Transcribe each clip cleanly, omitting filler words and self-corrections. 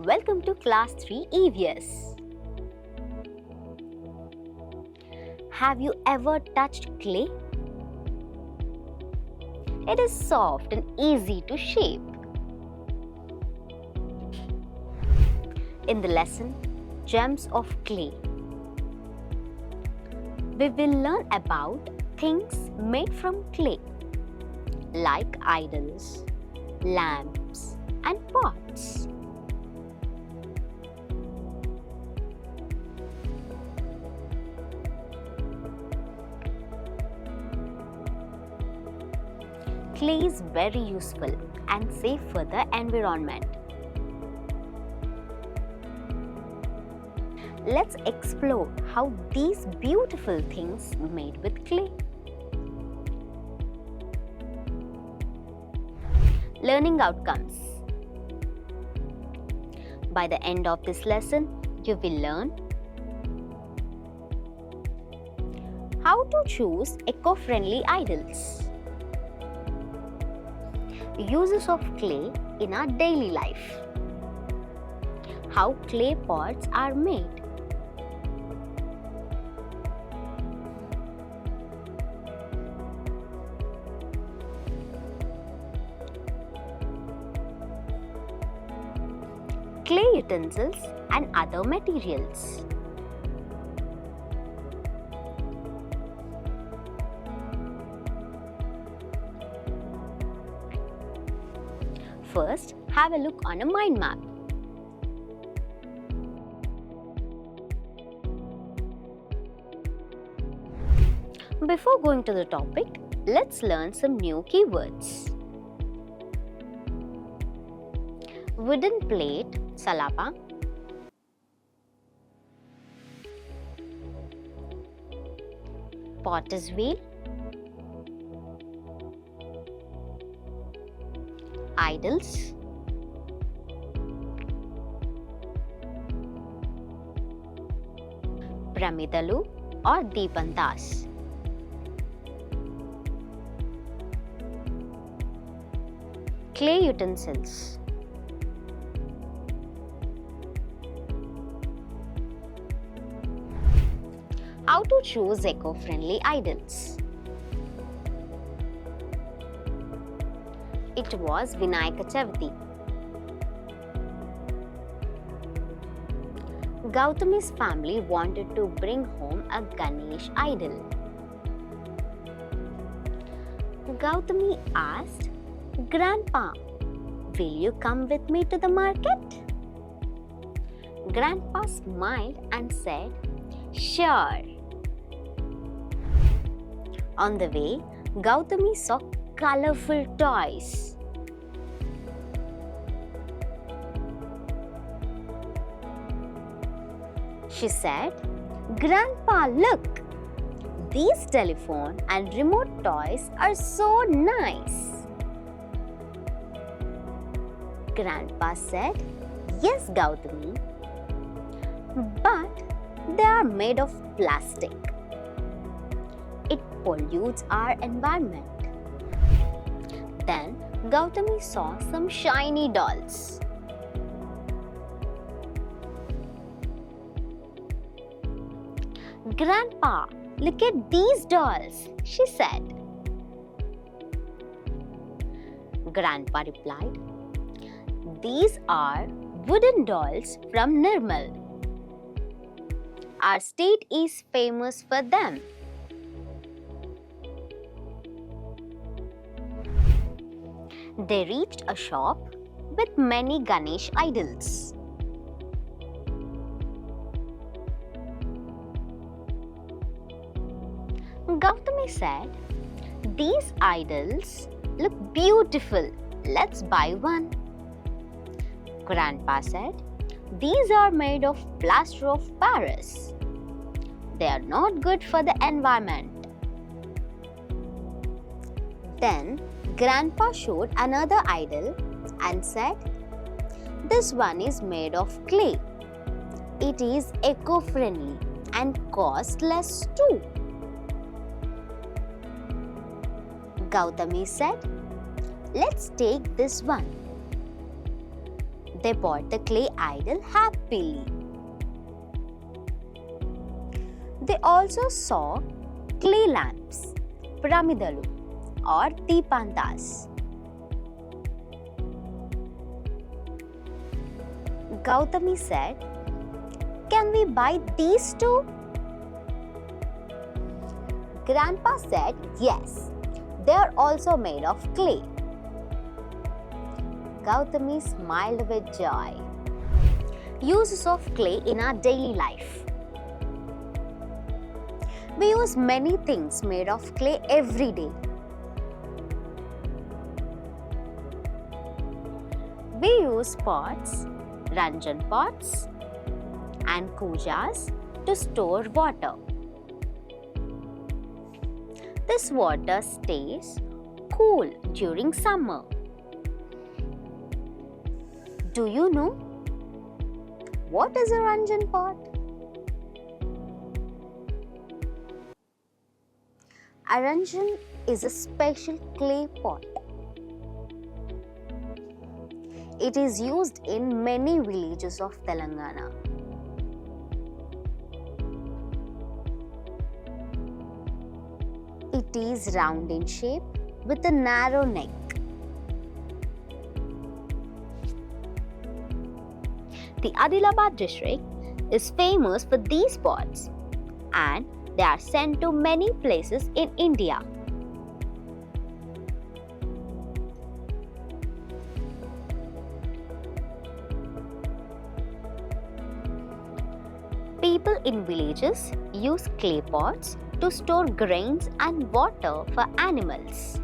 Welcome to Class 3 EVS. Have you ever touched clay? It is soft and easy to shape. In the lesson, Gems of Clay, we will learn about things made from clay, like idols, lamps, and pots. Clay is very useful and safe for the environment. Let's explore how these beautiful things made with clay. Learning outcomes. By the end of this lesson, you will learn how to choose eco-friendly idols, uses of clay in our daily life, how clay pots are made, clay utensils and other materials. First, have a look on a mind map. Before going to the topic, let's learn some new keywords. Wooden plate, salapa. Potter's wheel. Idols. Pramidalu or Deepantas. Clay utensils. How to choose eco-friendly idols? It was Vinayaka Chavati. Gautami's family wanted to bring home a Ganesh idol. Gautami asked, "Grandpa, will you come with me to the market?" Grandpa smiled and said, "Sure." On the way, Gautami saw colorful toys. She said, "Grandpa, look! These telephone and remote toys are so nice." Grandpa said, "Yes, Gautami, but they are made of plastic. It pollutes our environment." Then Gautami saw some shiny dolls. "Grandpa, look at these dolls," she said. Grandpa replied, "These are wooden dolls from Nirmal. Our state is famous for them." They reached a shop with many Ganesh idols. Gautami said, "These idols look beautiful. Let's buy one." Grandpa said, "These are made of plaster of Paris. They are not good for the environment." Then Grandpa showed another idol and said, "This one is made of clay. It is eco-friendly and costs less too." Gautami said, "Let's take this one." They bought the clay idol happily. They also saw clay lamps, piramidalu or deepantas. Gautami said, "Can we buy these too?" Grandpa said, "Yes, they are also made of clay." Gautami smiled with joy. Uses of clay in our daily life. We use many things made of clay every day. We use pots, ranjan pots, and kujas to store water. This water stays cool during summer. Do you know what is a ranjan pot? A ranjan is a special clay pot. It is used in many villages of Telangana. It is round in shape with a narrow neck. The Adilabad district is famous for these pots, and they are sent to many places in India. People in villages use clay pots to store grains and water for animals.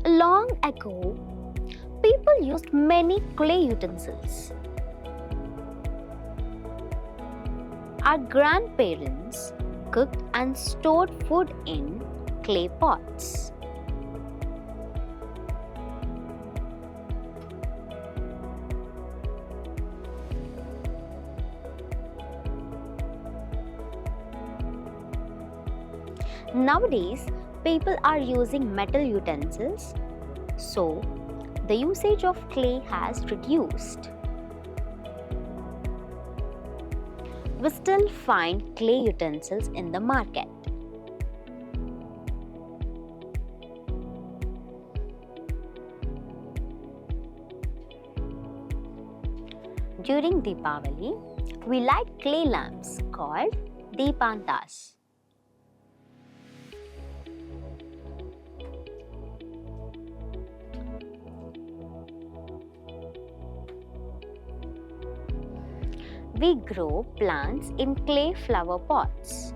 Long ago, people used many clay utensils. Our grandparents cooked and stored food in clay pots. Nowadays, people are using metal utensils, so the usage of clay has reduced. We still find clay utensils in the market. During Deepavali, we light clay lamps called deepantas. We grow plants in clay flower pots.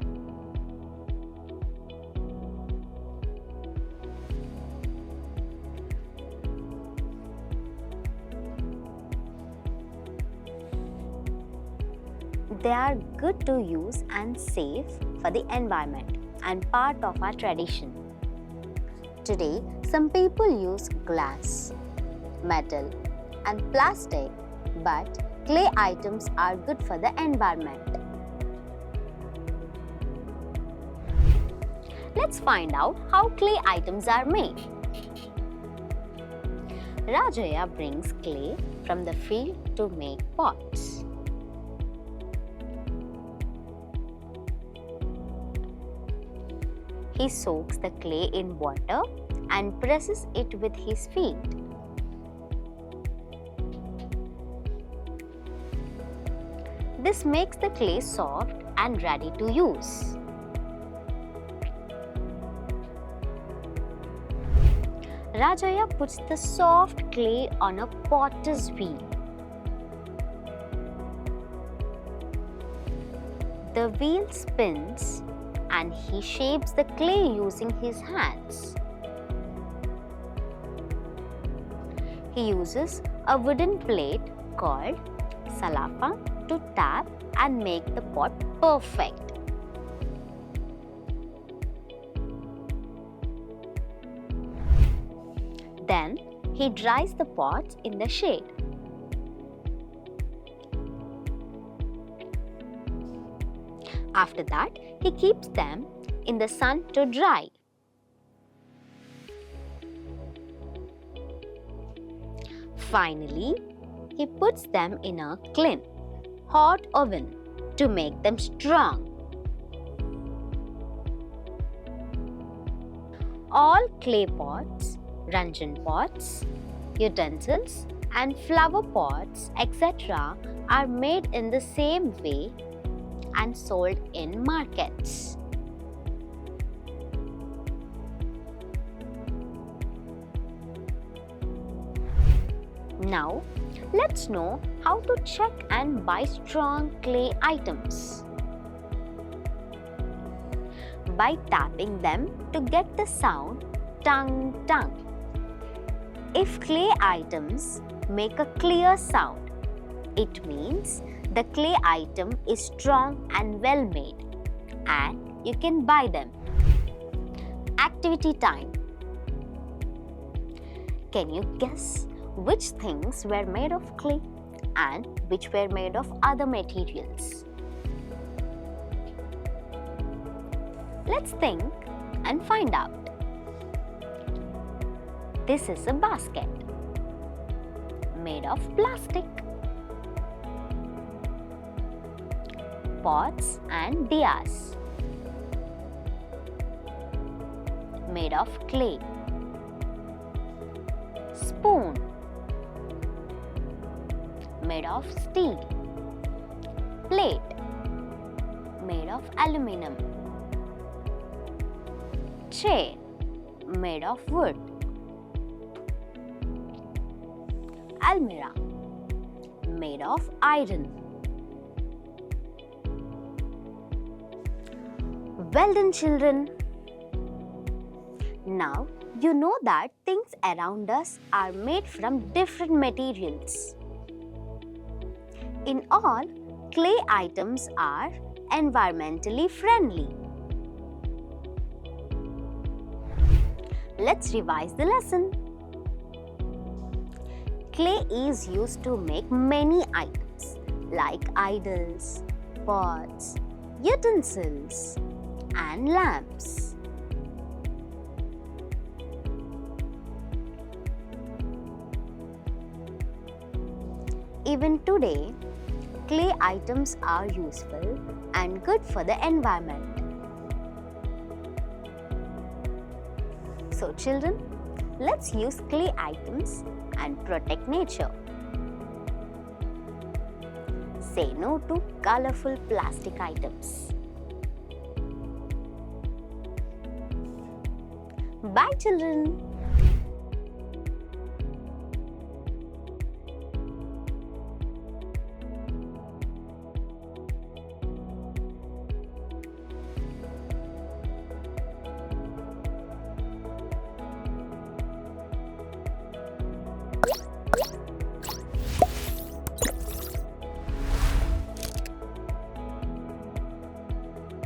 They are good to use and safe for the environment and part of our tradition. Today, some people use glass, metal, and plastic, but clay items are good for the environment. Let's find out how clay items are made. Rajaya brings clay from the field to make pots. He soaks the clay in water and presses it with his feet. This makes the clay soft and ready to use. Rajaya puts the soft clay on a potter's wheel. The wheel spins and he shapes the clay using his hands. He uses a wooden plate called salapa to tap and make the pot perfect. Then he dries the pots in the shade. After that, he keeps them in the sun to dry. Finally, he puts them in a clean, hot oven to make them strong. All clay pots, ranjan pots, utensils and flower pots, etc. are made in the same way and sold in markets. Now, let's know how to check and buy strong clay items. By tapping them to get the sound tung tung. If clay items make a clear sound, it means the clay item is strong and well made and you can buy them. Activity time. Can you guess which things were made of clay and which were made of other materials? Let's think and find out. This is a basket made of plastic. Pots and diyas made of clay. Spoon made of steel. Plate made of aluminum. Chair made of wood. Almirah made of iron. Well done, children. Now you know that things around us are made from different materials. In all, clay items are environmentally friendly. Let's revise the lesson. Clay is used to make many items like idols, pots, utensils, and lamps. Even today, clay items are useful and good for the environment. So children, let's use clay items and protect nature. Say no to colorful plastic items. Bye children.